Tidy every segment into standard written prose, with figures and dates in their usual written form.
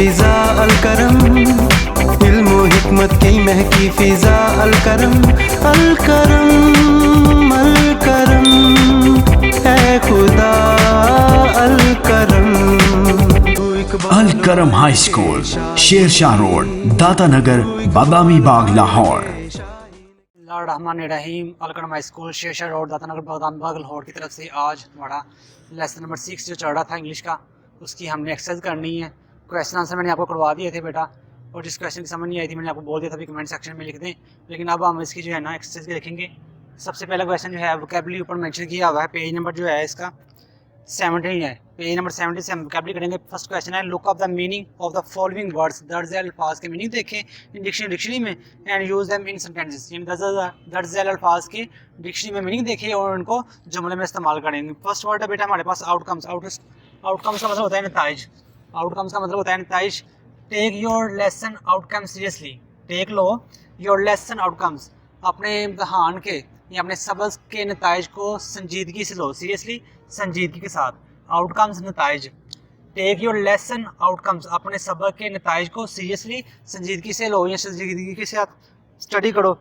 फिजा अल करम, इल्म व हिकमत की महकी फिजा अल करम, अल करम अल करम, ऐ खुदा अल करम। अल करम हाई स्कूल, शेरशाह रोड, दाता नगर, बादामी बाग, लाहौर। रहमान अल करम हाई स्कूल, शेरशाह रोड, दाता नगर, बादामी बाग, लाहौर की तरफ से आज हमारा लेसन नंबर 6 जो चल रहा था इंग्लिश का, उसकी हमने एक्सरसाइज करनी है। क्वेश्चन आंसर मैंने आपको करवा दिए थे बेटा, और जिस क्वेश्चन की समझ नहीं आई थी मैंने आपको बोल दिया था भी कमेंट सेक्शन में लिख दें। लेकिन अब हम इसकी जो है ना एक्सरसाइज देखेंगे। सबसे पहला क्वेश्चन जो है वोकैबुलरी ऊपर मेंशन किया हुआ है, पेज नंबर जो है इसका 17 है। पेज नंबर 70 से हम वोकैबुलरी करेंगे। फर्स्ट क्वेश्चन है look up the meaning of the following words, दर्ज अल्फाज के मीनिंग देखें इन डिक्शनरी में and use them in sentences, यानी दर्ज अल्फाज के डिक्शनरी में मीनिंग देखें और उनको जुमले में इस्तेमाल करेंगे। फर्स्ट वर्ड है बेटा हमारे पास आउटकम्स। आउटकम्स का मतलब होता है नताइज। आउटकम्स का मतलब होता है नताइज। Take your lesson outcome seriously, take लो योर लेसन आउटकम्स, अपने इम्तहान के या अपने सबक के नताइज को संजीदगी से लो, सीरियसली संजीदगी के साथ। आउटकम्स नताइज। टेक योर लेसन आउटकम्स, अपने सबक के नताइज को सीरियसली संजीदगी से लो या संजीदगी के साथ स्टडी करो।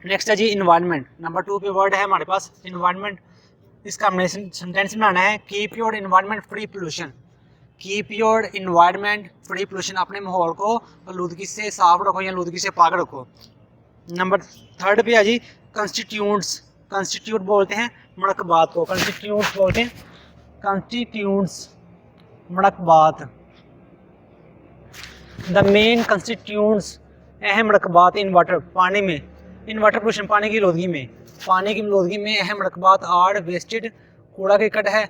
नेक्स्ट है जी इन्वायरमेंट। नंबर 2 पे वर्ड है हमारे पास इन्वायरमेंट। इसका हमने सेंटेंस बनाना है keep your environment free pollution. Keep your environment free pollution, अपने माहौल को आलूदगी से साफ रखो या आलूदगी से पाक रखो। नंबर 3 पे है जी कंस्टिट्यूंट्स। कंस्टिट्यूट बोलते हैं मड़कबात को, कंस्टिट्यूंट्स बोलते हैं कंस्टिट्यूंट्स मड़कबात। द मेन कंस्टिट्यूंट्स, अहम मड़कबात इन वाटर, पानी में, इन वाटर पोल्यूशन, पानी की आलूदगी में, पानी की आलूदगी में अहम मड़कबात आर वेस्टेड, कूड़ा करकट है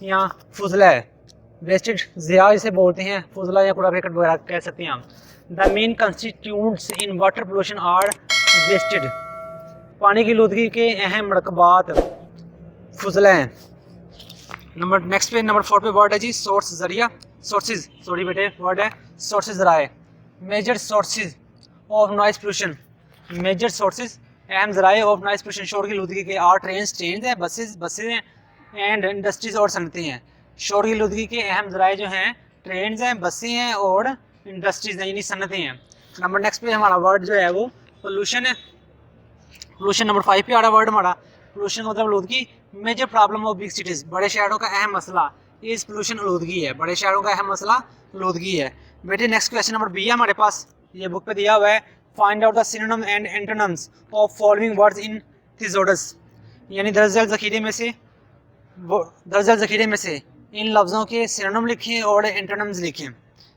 या फुजला है। वेस्टेड ज़िया इसे बोलते हैं, फुजला या कूड़ा करकट वगैरह कह सकते हैं हम। The main constituents in water pollution are wasted, पानी की आलूदगी के अहम मड़कबात फुजला हैं। नेक्स्ट पे नंबर 4 पे वर्ड है जी सोर्स, जरिया, सोर्सेज, सॉरी बेटे वर्ड है सोर्सेज, जराए। Major sources of noise pollution, major sources अहम जराए ऑफ नॉइस पोल्यूशन, शोर की आलूदगी के आर ट्रेन हैं, बसेज हैं एंड इंडस्ट्रीज और सनतें हैं। शोर की आलूदगी के अहम जराए जो हैं ट्रेन हैं, बसें हैं और इंडस्ट्रीज हैं यानी सनतें हैं। नंबर नेक्स्ट पे हमारा वर्ड जो है वो पोल्यूशन है। पोल्यूशन नंबर 5 पे आ रहा वर्ड हमारा पोल्यूशन मतलब आलूदगी। Major problem of big cities, बड़े शहरों का अहम मसला इस पोल्यूशन आलूदगी है, बड़े शहरों का अहम मसला आलूदगी है। बेटे नेक्स्ट क्वेश्चन नंबर बी है हमारे पास, ये बुक पे दिया हुआ है find out the synonym and antonyms of following words in thesaurus, यानी दर्जल ज़ख़ीरे में से इन लफ्ज़ों के सिनोनिम लिखें और एंटोनिम्स लिखें।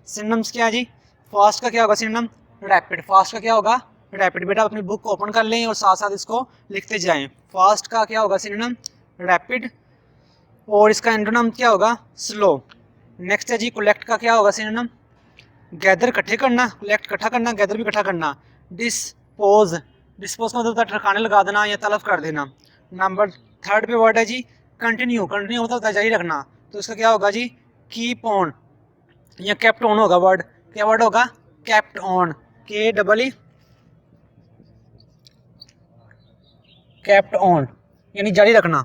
सिनोनिम्स क्या है जी? फास्ट का क्या होगा सिनोनिम? रैपिड। फास्ट का क्या होगा? रैपिड। बेटा अपनी बुक को ओपन कर लें और साथ साथ इसको लिखते जाएं। फास्ट का क्या होगा सिनोनिम? रैपिड। और इसका एंटोनिम क्या होगा? स्लो। नेक्स्ट है जी कलेक्ट का क्या होगा सिनोनिम? गैदर इकट्ठे करना, कलेक्ट इकट्ठा करना, गैदर भी इकट्ठा करना। डिस्पोज, डिस्पोज का मतलब होता है ठिकाने लगा देना या तलब कर देना। नंबर 3 पे वर्ड है जी कंटिन्यू। कंटिन्यू मतलब होता है जारी रखना, तो इसका क्या होगा जी? कीप ऑन या केप्ट ऑन होगा वर्ड। क्या वर्ड होगा? Kept on, KEE, kept on यानी जारी रखना।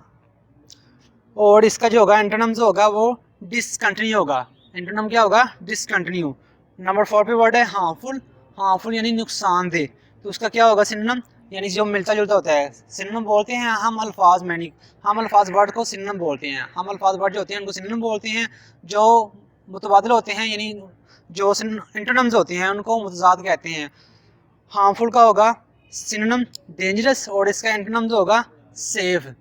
और इसका जो होगा एंटोनिम्स होगा वो डिसकंटिन्यू होगा। एंटोनिम क्या होगा? डिसकंटिन्यू। नंबर 4 पे वर्ड है हार्मफुल। हार्मफुल यानी नुकसानदेह, तो उसका क्या होगा सिनोनिम? यानी जो मिलता जुलता होता है। सिनोनिम बोलते हैं हम अल्फाज मैनी, हम अल्फाज वर्ड को सिनोनिम बोलते हैं। हम अल्फाज वर्ड जो होते हैं उनको सिनोनिम बोलते हैं। जो मुतबादिल होते हैं यानी जो एंटोनिम्स होते हैं उनको मुतजाद कहते हैं। हार्मफुल का होगा सिनोनिम डेंजरस और इसका एंटोनिम जो होगा सेफ।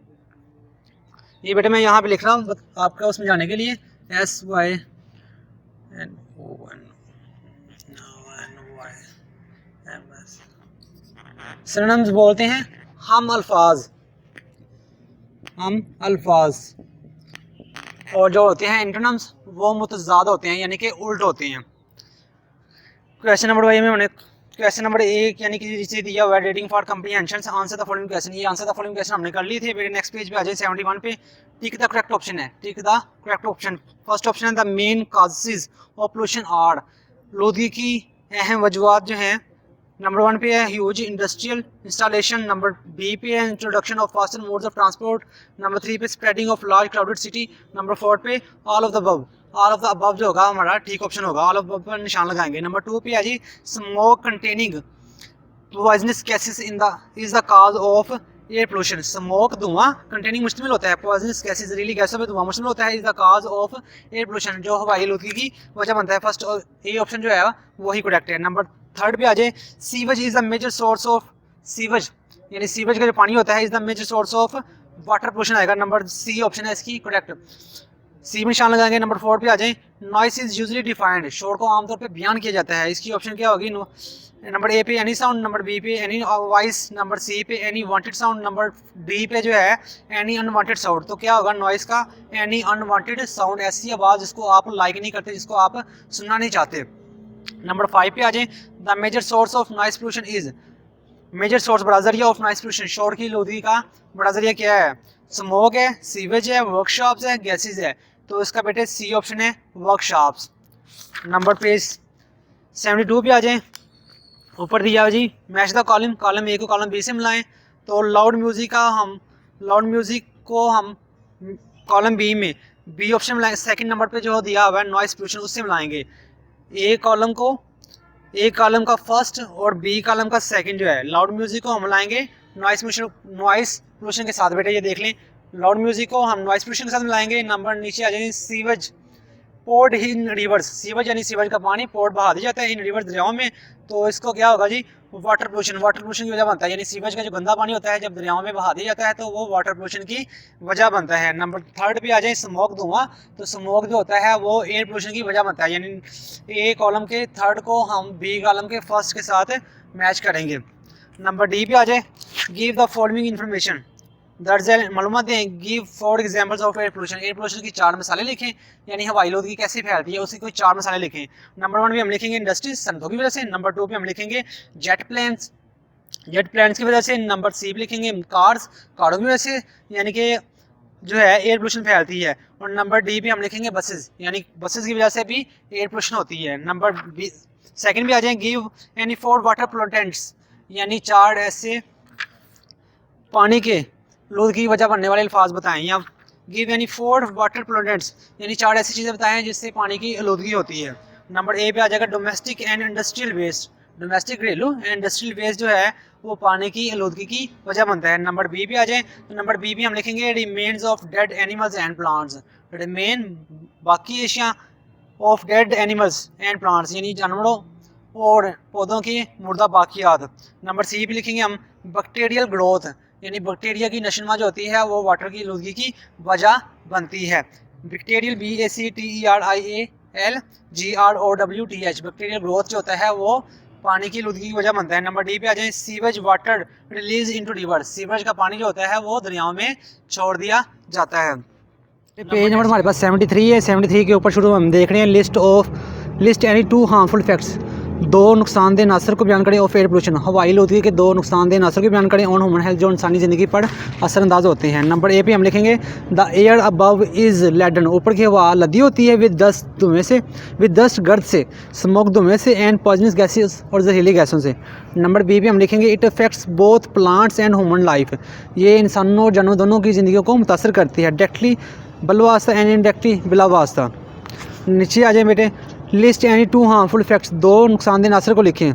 ये बेटे मैं यहाँ पे लिख रहा हूँ आपका उसमें जाने के लिए, SYNONYM। सिनोनिम्स बोलते हैं हम अल्फाज, हम अल्फाज। और जो होते हैं एंटोनिम्स वो मुतजाद होते हैं यानी कि उल्ट होते हैं। क्वेश्चन नंबर वाई में हमने क्वेश्चन नंबर 1 यानी कि जिसे दिया हुआ है rating for comprehension, answer the following question. ये आंसर द फॉलोइंग क्वेश्चन हमने कर लिए थे। मेरे नेक्स्ट पेज पे आ जाए 71 पे। टिक द करेक्ट ऑप्शन है, tick the correct option. First option है the main causes of pollution are, आलूदगी की अहम वजूहत जो हैं। नंबर 1 पे है huge industrial installation. Number B पे है introduction of faster modes of transport. Number 3 पे spreading of large crowded city. Number 4 पे all of the above. All of the above जो होगा हमारा ठीक ऑप्शन होगा, ऑल ऑफ द पर निशान लगाएंगे। नंबर 2 पे है जी smoke containing poisonous gases in the is the cause of air pollution. Smoke धुआं कंटेनिंग मुश्तमिल होता है, पॉइजनस गैसेस जहरीली गैसों पे धुआं मुश्तमिल होता है, is the cause of air pollution जो हवाई आलूदगी की वजह बनता है। फर्स्ट ए ऑप्शन जो है वही करेक्ट है। नंबर 3 पे आ जाए sewage is the major source of sewage, यानी सीवेज का जो पानी होता है is the major source of water pollution आएगा। नंबर सी ऑप्शन है इसकी करेक्ट, सी में निशान लगाएंगे। नंबर 4 पे आ जाए नॉइस इज यूजुअली डिफाइंड, शोर को आमतौर पे बयान किया जाता है, इसकी ऑप्शन क्या होगी? नंबर ए पे एनी साउंड, नंबर बी पे एनी वॉइस, नंबर सी पे any wanted sound, number D पे जो है एनी अनवांटेड साउंड। तो क्या होगा नॉइस का? एनी अनवांटेड साउंड, ऐसी आवाज़ जिसको आप लाइक नहीं करते, जिसको आप सुनना नहीं चाहते। नंबर 5 पे आ जाए the major source of noise pollution is, major source बड़ा जरिया ऑफ नॉइस पोल्यूशन, शोर की आलूदगी का बड़ा जरिया क्या है? स्मोक है, सीवेज है, वर्कशॉप्स है, गैसेज है। तो इसका बेटे सी ऑप्शन है वर्कशॉप्स। नंबर पेज 72 पे आ जाए, ऊपर दिया जी match the column, column A को कॉलम बी से मिलाएं। तो लाउड म्यूज़िक को हम कॉलम बी में बी ऑप्शन मिलाएंगे, सेकंड नंबर पे जो दिया हुआ है नॉइस पोल्यूशन उससे मिलाएंगे। ए कॉलम का फर्स्ट और बी कॉलम का सेकंड जो है लाउड म्यूज़िक को हम मिलाएंगे नॉइस पोल्यूशन के साथ। बेटा ये देख लें, लाउड म्यूज़िक को हम नॉइस पोल्यूशन के साथ मिलाएंगे। नंबर नीचे आ जाएंगे सीवेज पोर्ड इन रिवर्स, सीवेज यानी सीवेज का पानी पोर्ड बहा दिया जाता है इन रिवर्स दरियाओं में। तो इसको क्या होगा जी? वाटर पोल्यूशन की वजह बनता है, यानी सीवेज का जो गंदा पानी होता है जब दरियाओं में बहा दिया जाता है तो वो वाटर पोल्यूशन की वजह बनता है। नंबर 3 पे आ जाए स्मोक धुआं, तो स्मोक जो होता है वो एयर पोल्यूशन की वजह बनता है, यानी ए कॉलम के 3 को हम बी कॉलम के फर्स्ट के साथ मैच करेंगे। नंबर डी पे आ जाए गिव द फॉलोइंग इन्फॉर्मेशन, दर्ज मालूमात दें, give 4 examples of air pollution, air pollution की 4 मिसालें लिखें, यानी हवाई आलूदगी कैसे फैलती है उसकी कोई 4 मिसालें लिखें। नंबर 1 पे हम लिखेंगे इंडस्ट्रीज, सनतों की वजह से। नंबर 2 पे हम लिखेंगे जेट प्लेन्स की वजह से। नंबर सी पे लिखेंगे कारों की वजह से, यानी कि जो है एयर पोल्यूशन फैलती है। और नंबर डी पे हम लिखेंगे बसेस, यानी बसेस की वजह से भी एयर पोल्यूशन होती है। नंबर सेकंड पे आ जाए गिव एनी 4 वाटर पोल्यूटेंट्स, यानी 4 ऐसे पानी के आलूदगी की वजह बनने वाले अल्फाज बताएं, या गिव यानी 4 वाटर पोल्यूटेंट्स, यानी 4 ऐसी चीज़ें बताएं जिससे पानी की आलूदगी होती है। नंबर ए पे आ जाएगा domestic and industrial waste, domestic घरेलू एंड इंडस्ट्रियल वेस्ट जो है वो पानी की आलूदगी की वजह बनता है। नंबर बी पे आ जाए, तो नंबर बी पे हम लिखेंगे remains of dead animals and plants, remain बाकी एशिया of dead animals and plants, यानी जानवरों और पौधों की मुर्दा बाकियात। नंबर सी पे लिखेंगे हम बैक्टीरियल ग्रोथ, यानी बैक्टीरिया की नशोनुमा जो होती है वो वाटर की आलूदगी की वजह बनती है। बैक्टीरियल BACTERIAL बैक्टीरियल ग्रोथ जो होता है वो पानी की आलूदगी की वजह बनता है। नंबर डी पे आ जाए sewage water release into river, sewage का पानी जो होता है वो दरियाओं में छोड़ दिया जाता है। पेज नंबर हमारे पास 73 है। 73 के ऊपर शुरू हम देख रहे हैं लिस्ट एनी 2 हार्मफुल फैक्ट्स, 2 नुकसानदेह नासर को बयान करें ऑफ एयर पोल्यूशन, हवाई आलूदगी के 2 नुकसानदेह नासर को बयान करें ऑन ह्यूमन हेल्थ जो इंसानी ज़िंदगी पर असरअंदाज होते हैं। नंबर ए पे हम लिखेंगे the air above is laden, ऊपर की हवा लदी होती है विद डस्ट गर्द से, स्मोक धुएं से एंड पॉइजनस गैसेस और जहरीली गैसों से। नंबर बी पे हम लिखेंगे it affects both plants and human life, ये इंसानों और जानवरों दोनों की ज़िंदगी को मुतासर करती है, डायरेक्टली बलवास्ता एंड इनडायरेक्टली बिला वास्ता। नीचे आ जाए बेटे लिस्ट एनी 2 हार्मफुल इफेक्ट्स, 2 नुकसानदेह नासर को लिखें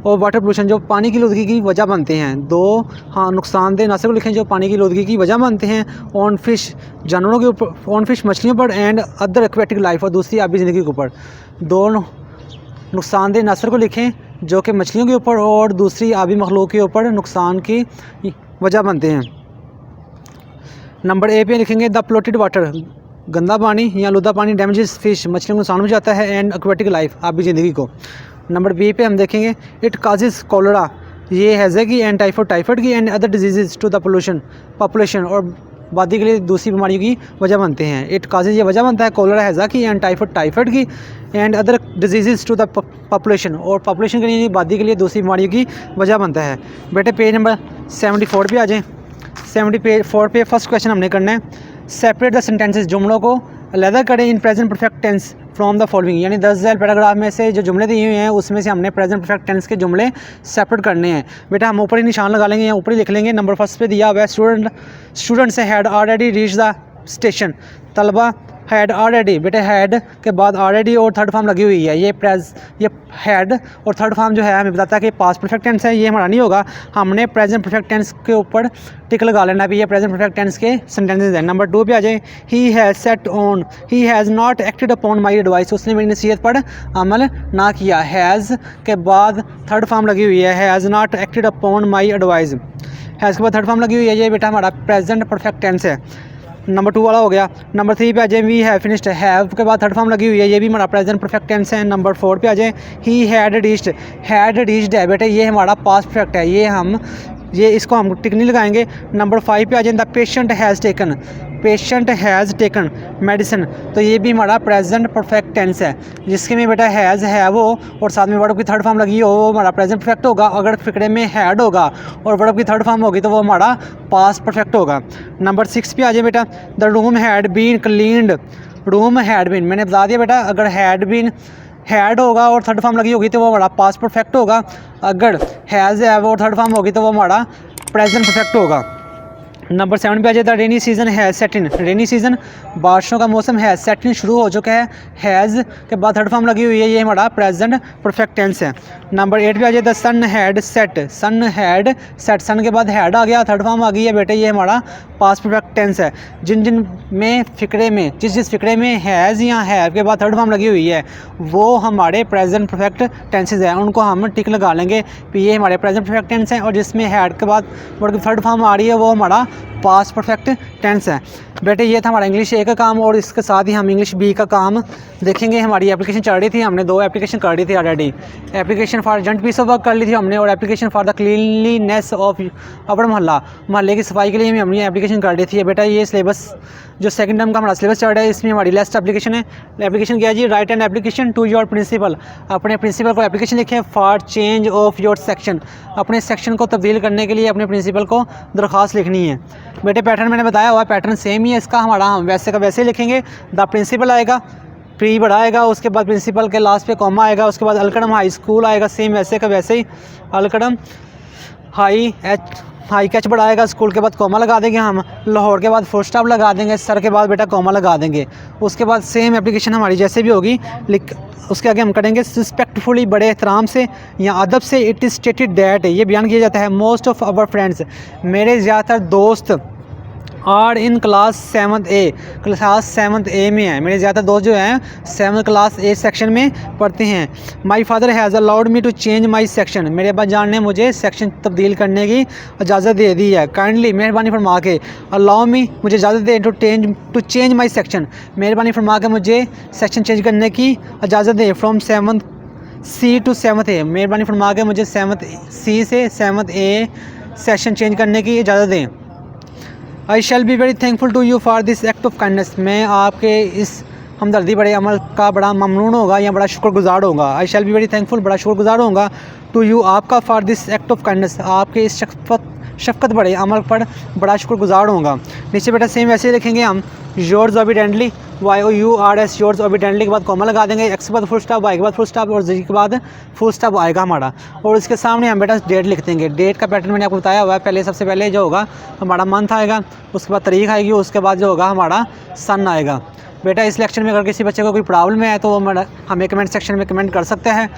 और वाटर पोल्यूशन जो पानी की आलूदगी की वजह बनते हैं, 2 नुकसानदेह नासर को लिखें जो पानी की आलूदगी की वजह बनते हैं ऑन फिश जानवरों के ऊपर, ऑन फिश मछलियों पर एंड अदर एक्वेटिक लाइफ और दूसरी आबी ज़िंदगी के ऊपर। 2 नुकसानदेह नासर को लिखें जो कि मछलियों के ऊपर और दूसरी आबी मखलूक के ऊपर नुकसान की वजह बनते हैं। नंबर ए पे लिखेंगे द पोल्यूटेड वाटर, गंदा पानी या आलूदा पानी डैमेजेस फिश, मछलियों को नुकसान पहुंचाता है एंड एक्वेटिक लाइफ आबी ज़िंदगी को। नंबर बी पे हम देखेंगे इट काजेस कोलेरा, ये हैज़ा की एंड टाइफाइड की and other disease to the population और वादी के लिए दूसरी बीमारियों की वजह बनते हैं। इट काजेस ये वजह बनता है कोलेरा हैज़ा की एंड टाइफाइड की and other disease to the population और पॉपुलेशन के लिए वादी के लिए दूसरी बीमारियों की वजह बनता है। बेटे पेज नंबर 74 पे आ जाएँ। 74 पे फर्स्ट क्वेश्चन हमने करना है सेपरेट द सेंटेंसेस, जुमलों को अलहदा करें in present perfect tense from the following, यानी 10,000 पैराग्राफ में से जो जुमले दिए हुए हैं उसमें से हमने प्रेजेंट परफेक्ट टेंस के जुमले सेपरेट करने हैं। बेटा हम ऊपर ही निशान लगा लेंगे या ऊपर ही लिख लेंगे। नंबर फर्स्ट पे दिया हुआ है students had already reach the station, तलबा हैड ऑलरेडी, बेटे हैड के बाद ऑलरेडी और थर्ड फॉर्म लगी हुई है, ये हैड और थर्ड फॉर्म जो है हमें बताता है कि पास्ट परफेक्ट टेंस है, ये हमारा नहीं होगा, हमने प्रेजेंट परफेक्ट टेंस के ऊपर टिक लगा लेना भी, ये प्रेजेंट परफेक्ट टेंस के सेंटेंसेस हैं। नंबर 2 पे आ जाए, he has set on, he has not acted upon my advice, उसने मेरी नसीहत पर अमल ना किया। हैज़ के बाद थर्ड फॉर्म लगी हुई है, has not acted upon my advice, has के बाद थर्ड फॉर्म लगी हुई है, ये बेटा हमारा प्रेजेंट परफेक्ट टेंस है। नंबर 2 वाला हो गया। नंबर 3 पे आ जाए, वी हैव फिनिश्ड, हैव के बाद थर्ड फॉर्म लगी हुई है, ये भी हमारा प्रेजेंट परफेक्ट टेंस है। नंबर 4 पे आ जाए, ही हैड रीच्ड है बेटे, ये हमारा पास्ट परफेक्ट है, ये इसको हम टिक नहीं लगाएंगे। नंबर 5 पे आ जाए, the patient has taken medicine, तो ये भी हमारा प्रेजेंट परफेक्ट टेंस है, जिसके में बेटा हैज़ है वो और साथ में वर्ब की थर्ड फॉर्म लगी हो वो हमारा प्रेजेंट परफेक्ट होगा। अगर फिक्रे में हैड होगा और वर्ब की थर्ड फॉर्म होगी तो वो हमारा पास्ट परफेक्ट होगा। नंबर 6 पे आ जाए बेटा, the room had been cleaned, room had been, मैंने बता दिया बेटा, अगर हैड होगा और थर्ड फॉर्म लगी होगी तो वो हमारा पास्ट परफेक्ट होगा, अगर हैज़ है और थर्ड फॉर्म होगी तो वो हमारा प्रेजेंट परफेक्ट होगा। नंबर 7 पे आ जाता है, रेनी सीजन है सेट इन, रेनी सीजन बारिशों का मौसम है सेट इन शुरू हो चुका है, हैज़ के बाद थर्ड फॉर्म लगी हुई है, ये हमारा प्रेजेंट परफेक्ट टेंस है। नंबर 8 पे आ जाता है, सन हैड सेट, सन के बाद हैड आ गया, थर्ड फॉर्म आ गई है बेटे, ये हमारा पास्ट परफेक्ट टेंस है। जिस फिक्रे में हैज़ या हैव के बाद थर्ड फॉर्म लगी हुई है वो हमारे प्रेजेंट परफेक्ट टेंसेज हैं, उनको हम टिक लगा लेंगे कि ये हमारे प्रेजेंट परफेक्ट टेंस हैं, और जिसमें हैड के बाद वर्ड की थर्ड फॉर्म आ रही है वो हमारा पास्ट परफेक्ट टेंस है। बेटे ये था हमारा इंग्लिश ए का काम, और इसके साथ ही हम इंग्लिश बी का काम देखेंगे। हमारी एप्लीकेशन चल रही थी, हमने 2 एप्लीकेशन कर दी थी already, application for urgent piece of work कर ली थी हमने, और application for the cleanliness of our मोहल्ले की सफाई के लिए हमने एप्लीकेशन कर दी थी। बेटा ये सिलेबस जो सेकंड टर्म का हमारा सिलेबस चल रहा है इसमें हमारी लास्ट एप्लीकेशन है। एप्लीकेशन क्या है जी, write an application to your principal, अपने प्रिंसिपल को एप्लीकेशन लिखें for change of your section, अपने सेक्शन को तब्दील करने के लिए अपने प्रिंसिपल को दरख्वास्त लिखनी है। बेटे पैटर्न मैंने बताया हुआ, पैटर्न सेम ही है इसका हमारा, हम वैसे का वैसे ही लिखेंगे। द प्रिंसिपल आएगा, प्री बड़ा आएगा, उसके बाद प्रिंसिपल के लास्ट पे कॉमा आएगा, उसके बाद अलकड़म हाई स्कूल आएगा, सेम वैसे का वैसे ही अलकड़म हाई कैच बढ़ाएगा, स्कूल के बाद कॉमा लगा देंगे हम, लाहौर के बाद फुल स्टॉप लगा देंगे, सर के बाद बेटा कॉमा लगा देंगे। उसके बाद सेम एप्लीकेशन हमारी जैसे भी होगी, उसके आगे हम करेंगे रिस्पेक्टफुली, बड़े एहतराम से या अदब से। इट इज़ स्टेटेड दैट, ये बयान किया जाता है, मोस्ट ऑफ आवर फ्रेंड्स, मेरे ज़्यादातर दोस्त are in class 7th A, class 7th A में है, मेरे ज़्यादातर दोस्त जो हैं 7th क्लास A सेक्शन में पढ़ते हैं। My father has allowed me to change my section, मेरे अब्बा जान ने मुझे सेक्शन तब्दील करने की इजाज़त दे दी है। काइंडली, मेहरबानी फरमा के, अलाउ मी, मुझे इजाज़त दे, टू चेंज माई सेक्शन, मेहरबानी फरमा के मुझे सेक्शन चेंज करने की इजाज़त दे। From 7th C to 7th A, मेहरबानी फरमा के मुझे 7th C से 7th A सेक्शन चेंज करने की इजाज़त दें। I shall be very thankful to you for this act of kindness, मैं आपके इस हमदर्दी बड़े अमल का बड़ा ममनून होगा या बड़ा शुक्रगुजार होगा। आई शैल बी वेरी थैंकफुल, बड़ा शुक्रगुजार होगा, टू यू आपका, for this act of kindness, आपके इस शफकत बड़े अमल पर बड़ा शुक्रगुजार होगा। नीचे बेटा सेम वैसे ही लिखेंगे हम, yours obediently, YOURS, yours obediently के बाद कॉमा लगा देंगे, एक्स के बाद फुल स्टॉप, वाई के बाद फुल स्टॉप और जी के बाद फुल स्टॉप आएगा हमारा, और इसके सामने हम बेटा डेट लिख देंगे। डेट का पैटर्न मैंने आपको बताया हुआ है, पहले सबसे पहले जो होगा हमारा मंथ आएगा, उसके बाद तारीख आएगी, उसके बाद जो होगा हमारा सन आएगा। बेटा इस लेक्चर में अगर किसी बच्चे को कोई प्रॉब्लम है तो वो हमें कमेंट सेक्शन में कमेंट कर सकते हैं,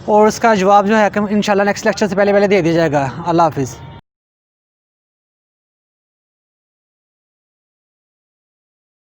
और उसका जवाब जो है इंशाल्लाह नेक्स्ट लेक्चर से पहले दे दिया जाएगा। अल्लाह हाफिज़।